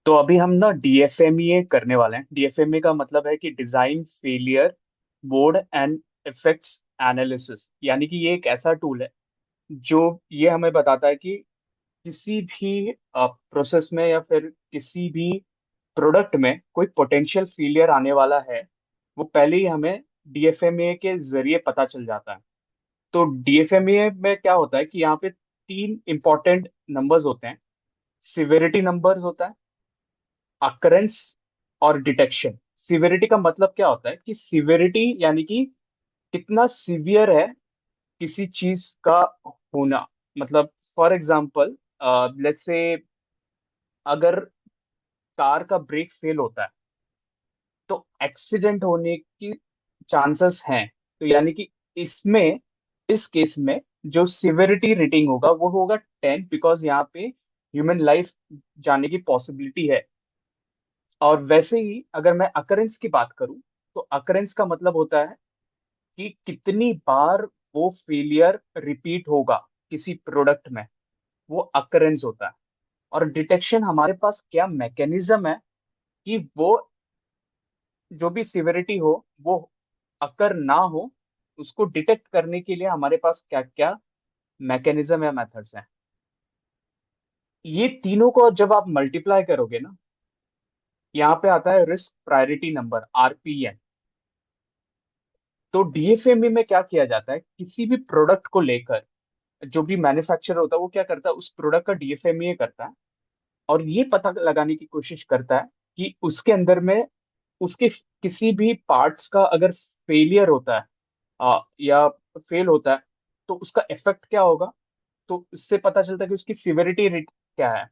तो अभी हम ना डीएफएमईए करने वाले हैं। डीएफएमईए का मतलब है कि design failure board and effects analysis, यानी कि ये एक ऐसा टूल है जो ये हमें बताता है कि किसी भी प्रोसेस में या फिर किसी भी प्रोडक्ट में कोई पोटेंशियल फेलियर आने वाला है, वो पहले ही हमें डीएफएमईए के जरिए पता चल जाता है। तो डीएफएमईए में क्या होता है कि यहाँ पे तीन इंपॉर्टेंट नंबर्स होते हैं। सिविरिटी नंबर्स होता है, अकरेंस और डिटेक्शन। सिविरिटी का मतलब क्या होता है कि सिविरिटी यानी कि कितना सीवियर है किसी चीज का होना। मतलब फॉर एग्जांपल, लेट्स से अगर कार का ब्रेक फेल होता है तो एक्सीडेंट होने की चांसेस हैं। तो यानी कि इसमें, इस केस में जो सिविरिटी रेटिंग होगा वो होगा 10, बिकॉज यहाँ पे ह्यूमन लाइफ जाने की पॉसिबिलिटी है। और वैसे ही अगर मैं अकरेंस की बात करूं, तो अकरेंस का मतलब होता है कि कितनी बार वो फेलियर रिपीट होगा किसी प्रोडक्ट में, वो अकरेंस होता है। और डिटेक्शन हमारे पास क्या मैकेनिज्म है कि वो जो भी सिविरिटी हो वो अकर ना हो, उसको डिटेक्ट करने के लिए हमारे पास क्या क्या मैकेनिज्म या मेथड्स हैं। ये तीनों को जब आप मल्टीप्लाई करोगे ना, यहाँ पे आता है रिस्क प्रायोरिटी नंबर, आरपीएन। तो डीएफएमई में क्या किया जाता है, किसी भी प्रोडक्ट को लेकर जो भी मैन्युफैक्चरर होता है वो क्या करता है, उस प्रोडक्ट का डीएफएमईए करता है और ये पता लगाने की कोशिश करता है कि उसके अंदर में उसके किसी भी पार्ट्स का अगर फेलियर होता है, या फेल होता है, तो उसका इफेक्ट क्या होगा। तो इससे पता चलता है कि उसकी सिविरिटी रेट क्या है।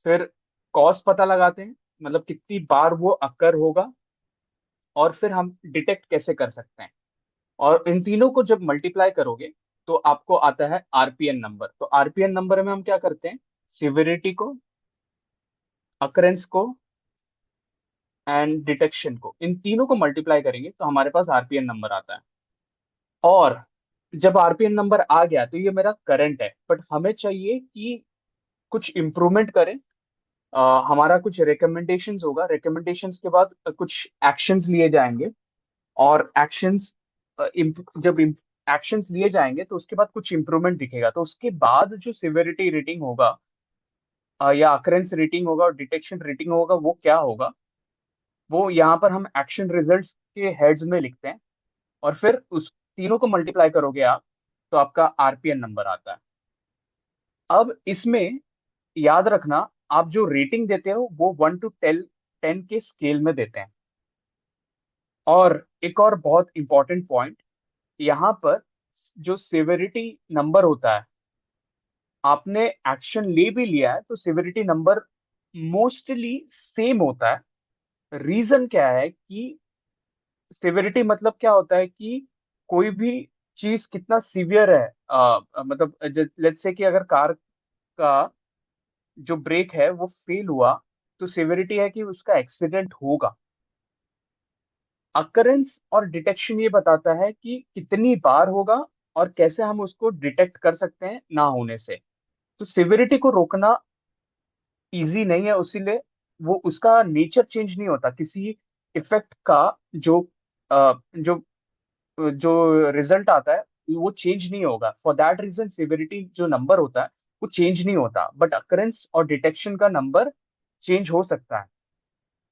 फिर कॉज पता लगाते हैं, मतलब कितनी बार वो अकर होगा, और फिर हम डिटेक्ट कैसे कर सकते हैं। और इन तीनों को जब मल्टीप्लाई करोगे तो आपको आता है आरपीएन नंबर। तो आरपीएन नंबर में हम क्या करते हैं, सिविरिटी को, अकरेंस को एंड डिटेक्शन को, इन तीनों को मल्टीप्लाई करेंगे तो हमारे पास आरपीएन नंबर आता है। और जब आरपीएन नंबर आ गया तो ये मेरा करंट है, बट हमें चाहिए कि कुछ इम्प्रूवमेंट करें। हमारा कुछ रिकमेंडेशंस होगा, रिकमेंडेशंस के बाद कुछ एक्शंस लिए जाएंगे। और एक्शंस, जब एक्शंस लिए जाएंगे तो उसके बाद कुछ इंप्रूवमेंट दिखेगा, तो उसके बाद जो सिविरिटी रेटिंग होगा, या अकरेंस रेटिंग होगा और डिटेक्शन रेटिंग होगा, वो क्या होगा, वो यहाँ पर हम एक्शन रिजल्ट्स के हेड्स में लिखते हैं। और फिर उस तीनों को मल्टीप्लाई करोगे आप, तो आपका आरपीएन नंबर आता है। अब इसमें याद रखना, आप जो रेटिंग देते हो वो 1 to 10 के स्केल में देते हैं। और एक और बहुत इंपॉर्टेंट पॉइंट यहाँ पर, जो सिविरिटी नंबर होता है, आपने एक्शन ले भी लिया है तो सिविरिटी नंबर मोस्टली सेम होता है। रीजन क्या है कि सिविरिटी मतलब क्या होता है कि कोई भी चीज कितना सीवियर है, मतलब लेट्स से कि अगर कार का जो ब्रेक है वो फेल हुआ, तो सिविरिटी है कि उसका एक्सीडेंट होगा। अकरेंस और डिटेक्शन ये बताता है कि कितनी बार होगा और कैसे हम उसको डिटेक्ट कर सकते हैं ना होने से। तो सिविरिटी को रोकना इजी नहीं है, उसीलिए वो उसका नेचर चेंज नहीं होता, किसी इफेक्ट का जो जो जो रिजल्ट आता है वो चेंज नहीं होगा। फॉर दैट रीजन सिविरिटी जो नंबर होता है वो चेंज नहीं होता, बट अकरेंस और डिटेक्शन का नंबर चेंज हो सकता है।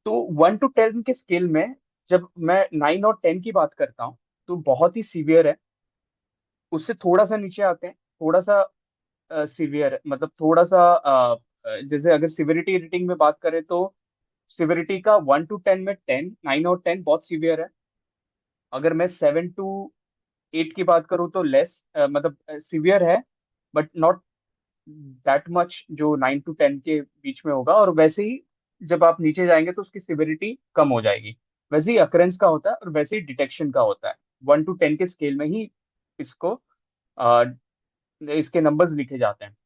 तो 1 to 10 के स्केल में जब मैं 9 और 10 की बात करता हूँ तो बहुत ही सीवियर है। उससे थोड़ा सा नीचे आते हैं, थोड़ा सा सीवियर है, मतलब थोड़ा सा जैसे अगर सिविरिटी रेटिंग में बात करें तो सिविरिटी का 1 to 10 में 9 और 10 बहुत सीवियर है। अगर मैं 7 to 8 की बात करूँ तो लेस, मतलब सीवियर है, बट नॉट दैट मच जो 9 to 10 के बीच में होगा। और वैसे ही जब आप नीचे जाएंगे तो उसकी सिविरिटी कम हो जाएगी। वैसे ही अकरेंस का होता है और वैसे ही डिटेक्शन का होता है। 1 to 10 के स्केल में ही इसको, अ, इसके नंबर्स लिखे जाते हैं।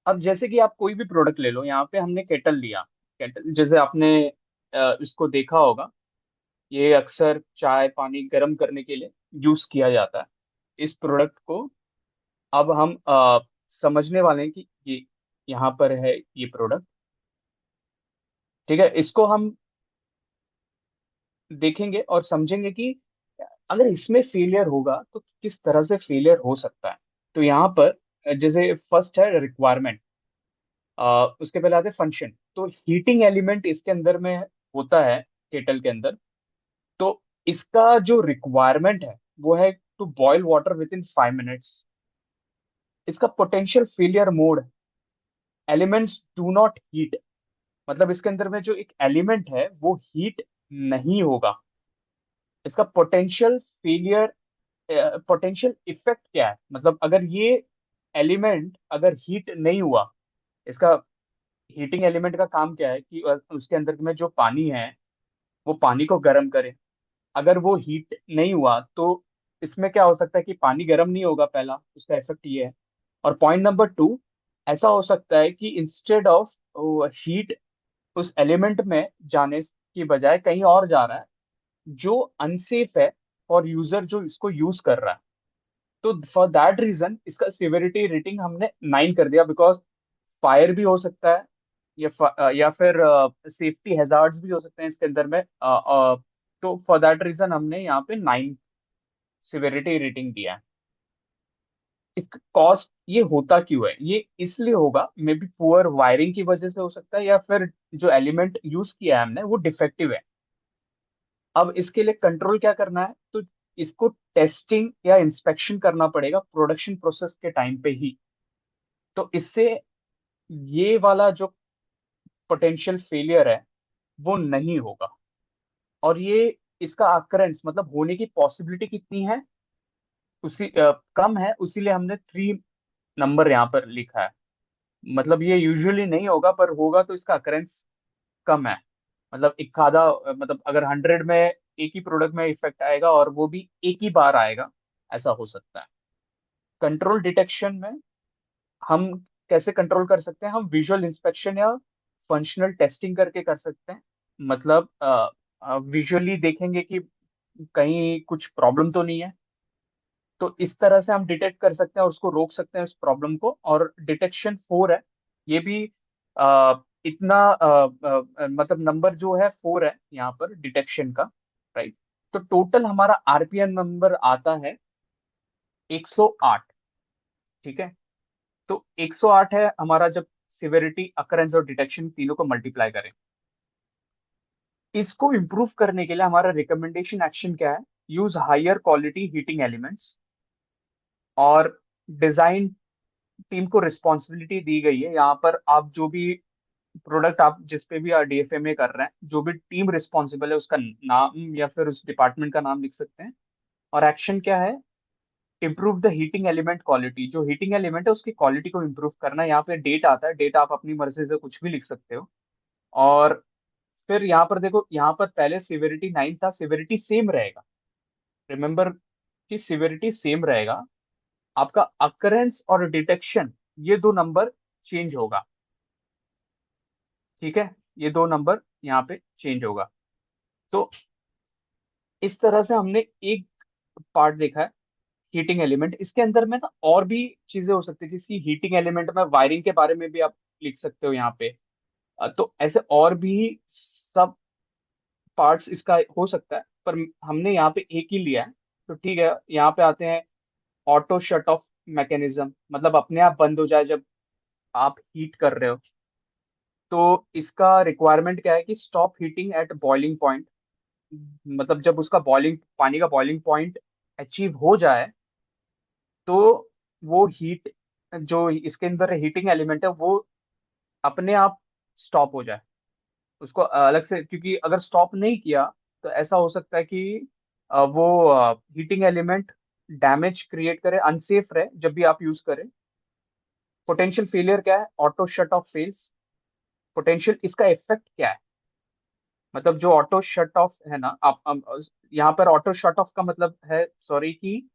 अब जैसे कि आप कोई भी प्रोडक्ट ले लो, यहाँ पे हमने केटल लिया। केटल जैसे आपने इसको देखा होगा, ये अक्सर चाय पानी गर्म करने के लिए यूज किया जाता है। इस प्रोडक्ट को अब हम समझने वाले हैं कि ये यहाँ पर है ये प्रोडक्ट। ठीक है, इसको हम देखेंगे और समझेंगे कि अगर इसमें फेलियर होगा तो किस तरह से फेलियर हो सकता है। तो यहाँ पर जैसे फर्स्ट है रिक्वायरमेंट, उसके पहले आते हैं फंक्शन। तो हीटिंग एलिमेंट इसके अंदर में होता है, केटल के अंदर। तो इसका जो रिक्वायरमेंट है वो है to boil water within 5 minutes. इसका potential failure mode, elements do not heat, मतलब इसके अंदर में जो एक एलिमेंट है वो हीट नहीं होगा। इसका पोटेंशियल फेलियर, पोटेंशियल इफेक्ट क्या है, मतलब अगर ये एलिमेंट अगर हीट नहीं हुआ, इसका हीटिंग एलिमेंट का काम क्या है कि उसके अंदर में जो पानी है वो पानी को गर्म करे। अगर वो हीट नहीं हुआ तो इसमें क्या हो सकता है कि पानी गर्म नहीं होगा, पहला उसका इफेक्ट ये है। और पॉइंट नंबर टू, ऐसा हो सकता है कि इंस्टेड ऑफ हीट उस एलिमेंट में जाने की बजाय कहीं और जा रहा है, जो अनसेफ है फॉर यूजर जो इसको यूज कर रहा है। तो फॉर दैट रीजन इसका सिविरिटी रेटिंग हमने 9 कर दिया, बिकॉज फायर भी हो सकता है या फिर सेफ्टी हैजार्ड्स भी हो सकते हैं इसके अंदर में। तो फॉर दैट रीजन हमने यहाँ पे 9 सिविरिटी रेटिंग दिया है। एक कॉस्ट, ये होता क्यों है, ये इसलिए होगा मे बी पुअर वायरिंग की वजह से हो सकता है, या फिर जो एलिमेंट यूज किया है हमने वो डिफेक्टिव है। अब इसके लिए कंट्रोल क्या करना है, तो इसको टेस्टिंग या इंस्पेक्शन करना पड़ेगा प्रोडक्शन प्रोसेस के टाइम पे ही। तो इससे ये वाला जो पोटेंशियल फेलियर है वो नहीं होगा। और ये इसका अकरेंस मतलब होने की पॉसिबिलिटी कितनी है, उसी कम है, उसीलिए हमने 3 नंबर यहाँ पर लिखा है। मतलब ये यूजुअली नहीं होगा, पर होगा तो इसका अकरेंस कम है। मतलब एक आधा, मतलब अगर 100 में एक ही प्रोडक्ट में इफेक्ट आएगा और वो भी एक ही बार आएगा, ऐसा हो सकता है। कंट्रोल डिटेक्शन में हम कैसे कंट्रोल कर सकते हैं, हम विजुअल इंस्पेक्शन या फंक्शनल टेस्टिंग करके कर सकते हैं। मतलब विजुअली देखेंगे कि कहीं कुछ प्रॉब्लम तो नहीं है। तो इस तरह से हम डिटेक्ट कर सकते हैं और उसको रोक सकते हैं उस प्रॉब्लम को। और डिटेक्शन 4 है, ये भी इतना मतलब नंबर जो है 4 है यहाँ पर डिटेक्शन का, राइट। तो टोटल हमारा आरपीएम नंबर आता है 108। ठीक है, तो 108 है हमारा जब सिविरिटी, अकरेंस और डिटेक्शन तीनों को मल्टीप्लाई करें। इसको इम्प्रूव करने के लिए हमारा रिकमेंडेशन एक्शन क्या है, use higher quality heating elements. और डिजाइन टीम को रिस्पॉन्सिबिलिटी दी गई है यहाँ पर, आप जो भी प्रोडक्ट आप जिस पे भी डीएफएमए कर रहे हैं, जो भी टीम रिस्पॉन्सिबल है उसका नाम या फिर उस डिपार्टमेंट का नाम लिख सकते हैं। और एक्शन क्या है, improve the heating element quality, जो हीटिंग एलिमेंट है उसकी क्वालिटी को इम्प्रूव करना। यहाँ पे डेट आता है, डेट आप अपनी मर्जी से कुछ भी लिख सकते हो। और फिर यहाँ पर देखो, यहाँ पर पहले सिविरिटी 9 था, सिविरिटी सेम रहेगा। रिमेंबर कि सिविरिटी सेम रहेगा, आपका अकरेंस और डिटेक्शन ये दो नंबर चेंज होगा। ठीक है, ये दो नंबर यहाँ पे चेंज होगा। तो इस तरह से हमने एक पार्ट देखा है हीटिंग एलिमेंट। इसके अंदर में ना और भी चीजें हो सकती है, किसी हीटिंग एलिमेंट में वायरिंग के बारे में भी आप लिख सकते हो यहाँ पे। तो ऐसे और भी सब पार्ट्स इसका हो सकता है, पर हमने यहाँ पे एक ही लिया है। तो ठीक है, यहाँ पे आते हैं ऑटो शट ऑफ मैकेनिज्म, मतलब अपने आप बंद हो जाए जब आप हीट कर रहे हो। तो इसका रिक्वायरमेंट क्या है कि stop heating eight boiling point, मतलब जब उसका बॉइलिंग, पानी का बॉइलिंग पॉइंट अचीव हो जाए तो वो हीट, जो इसके अंदर हीटिंग एलिमेंट है वो अपने आप स्टॉप हो जाए। उसको अलग से, क्योंकि अगर स्टॉप नहीं किया तो ऐसा हो सकता है कि वो हीटिंग एलिमेंट डैमेज क्रिएट करे, अनसेफ रहे जब भी आप यूज करें। पोटेंशियल फेलियर क्या है, auto shut off fails. Potential, इसका इफेक्ट क्या है, मतलब जो ऑटो शट ऑफ है ना, यहाँ पर ऑटो शट ऑफ का मतलब है, सॉरी, कि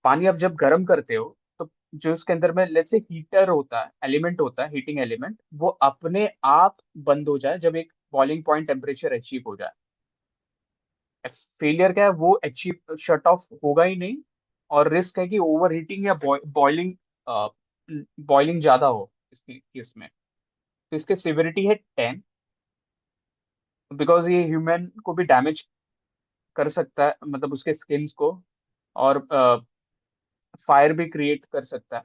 पानी आप जब गर्म करते हो तो जो उसके अंदर में लेट्स से हीटर होता है, एलिमेंट होता है हीटिंग एलिमेंट, वो अपने आप बंद हो जाए जब एक बॉइलिंग पॉइंट टेम्परेचर अचीव हो जाए। फेलियर क्या है, वो अचीव शट ऑफ होगा ही नहीं। और रिस्क है कि ओवर हीटिंग या बॉइलिंग, बॉइलिंग ज्यादा हो इसकी इसमें। तो इसकी सिविरिटी है 10। बिकॉज ये ह्यूमन को भी डैमेज कर सकता है, मतलब उसके स्किन्स को, और फायर भी क्रिएट कर सकता है।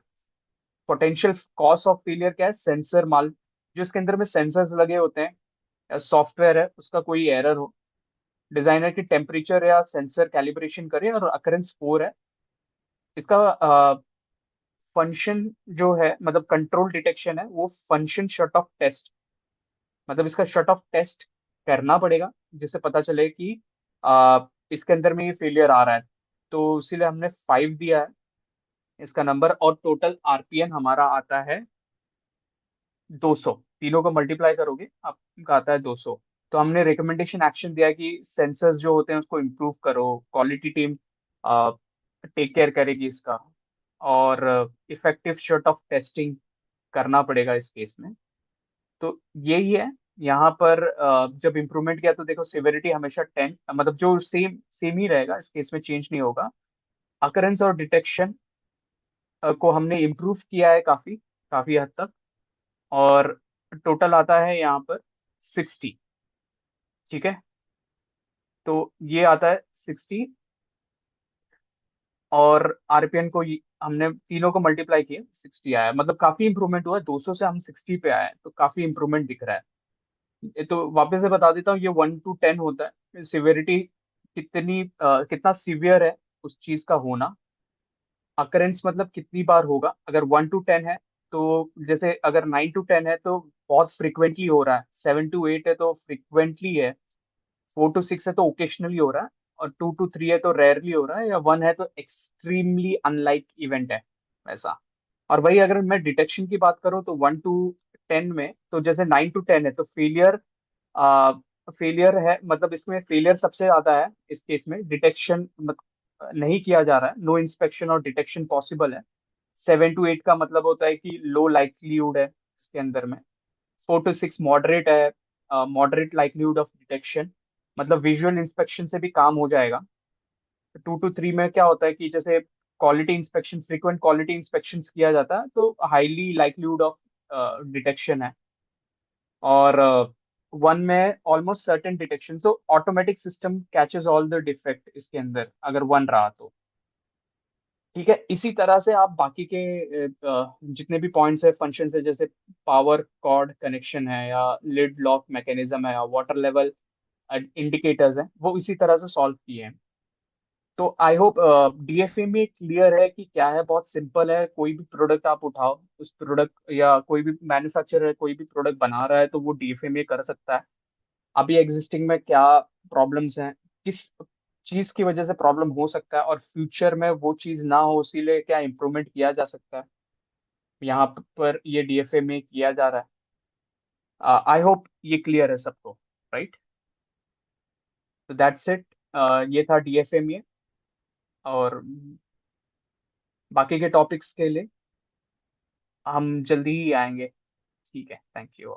पोटेंशियल कॉज ऑफ फेलियर क्या है? सेंसर माल, जो इसके अंदर में सेंसर्स लगे होते हैं या सॉफ्टवेयर है उसका कोई एरर हो, डिजाइनर की टेम्परेचर या सेंसर कैलिब्रेशन करे, और अकरेंस 4 है। इसका फंक्शन जो है, मतलब कंट्रोल डिटेक्शन है, वो फंक्शन शट ऑफ टेस्ट, मतलब इसका शट ऑफ टेस्ट करना पड़ेगा जिससे पता चले कि इसके अंदर में ये फेलियर आ रहा है। तो इसीलिए हमने 5 दिया है इसका नंबर, और टोटल आरपीएन हमारा आता है 200। तीनों को मल्टीप्लाई करोगे आपका आता है 200। तो हमने रिकमेंडेशन एक्शन दिया है कि सेंसर्स जो होते हैं उसको इम्प्रूव करो, क्वालिटी टीम टेक केयर करेगी इसका, और इफेक्टिव शट ऑफ टेस्टिंग करना पड़ेगा इस केस में। तो यही है यहाँ पर। जब इम्प्रूवमेंट किया तो देखो सिविरिटी हमेशा 10, मतलब जो सेम सेम ही रहेगा, इस केस में चेंज नहीं होगा। अकरेंस और डिटेक्शन को हमने इम्प्रूव किया है काफी काफी हद तक, और टोटल आता है यहाँ पर 60। ठीक है, तो ये आता है 60, और आरपीएन को हमने तीनों को मल्टीप्लाई किया, 60 आया, मतलब काफी इंप्रूवमेंट हुआ है। 200 से हम 60 पे आए हैं, तो काफी इंप्रूवमेंट दिख रहा है। ये तो वापस से बता देता हूँ, ये 1 to 10 होता है सिवियरिटी, कितना सीवियर है उस चीज का होना। अकरेंस मतलब कितनी बार होगा, अगर 1 to 10 है तो, जैसे अगर 9 to 10 है तो बहुत फ्रिक्वेंटली हो रहा है, 7 to 8 है तो फ्रिक्वेंटली है, 4 to 6 है तो ओकेशनली हो रहा है, और 2 to 3 है तो रेयरली हो रहा है, या 1 है तो एक्सट्रीमली अनलाइक इवेंट है वैसा। और वही अगर मैं डिटेक्शन की बात करूँ तो 1 to 10 में, तो जैसे 9 to 10 है तो फेलियर, फेलियर है, मतलब इसमें फेलियर सबसे ज्यादा है इस केस में। डिटेक्शन नहीं किया जा रहा है, नो इंस्पेक्शन और डिटेक्शन पॉसिबल है। 7 to 8 का मतलब होता है कि लो लाइक्लीहुड है इसके अंदर में। 4 to 6 मॉडरेट है, मॉडरेट लाइक्लीहुड ऑफ डिटेक्शन, मतलब विजुअल इंस्पेक्शन से भी काम हो जाएगा। 2 to 3 में क्या होता है कि जैसे quality inspection, frequent quality inspection किया जाता है तो हाईली लाइक्लीहुड ऑफ डिटेक्शन है। और 1 में ऑलमोस्ट सर्टेन डिटेक्शन, तो automatic system catches all the defect इसके अंदर अगर 1 रहा तो। ठीक है, इसी तरह से आप बाकी के जितने भी पॉइंट्स है, फंक्शंस है, जैसे पावर कॉर्ड कनेक्शन है, या लिड लॉक मैकेनिज्म है, या वाटर लेवल इंडिकेटर्स हैं, वो इसी तरह से सॉल्व किए हैं। तो आई होप डीएफए में क्लियर है कि क्या है। बहुत सिंपल है, कोई भी प्रोडक्ट आप उठाओ, उस प्रोडक्ट या कोई भी मैन्युफैक्चरर है, कोई भी प्रोडक्ट बना रहा है तो वो डीएफए में कर सकता है। अभी एग्जिस्टिंग में क्या प्रॉब्लम्स हैं, किस चीज की वजह से प्रॉब्लम हो सकता है, और फ्यूचर में वो चीज ना हो इसीलिए क्या इम्प्रूवमेंट किया जा सकता है, यहाँ पर ये डीएफए में किया जा रहा है। आई होप ये क्लियर है सबको, राइट? तो दैट्स इट, ये था डीएफए में। और बाकी के टॉपिक्स के लिए हम जल्दी ही आएंगे। ठीक है, थैंक यू।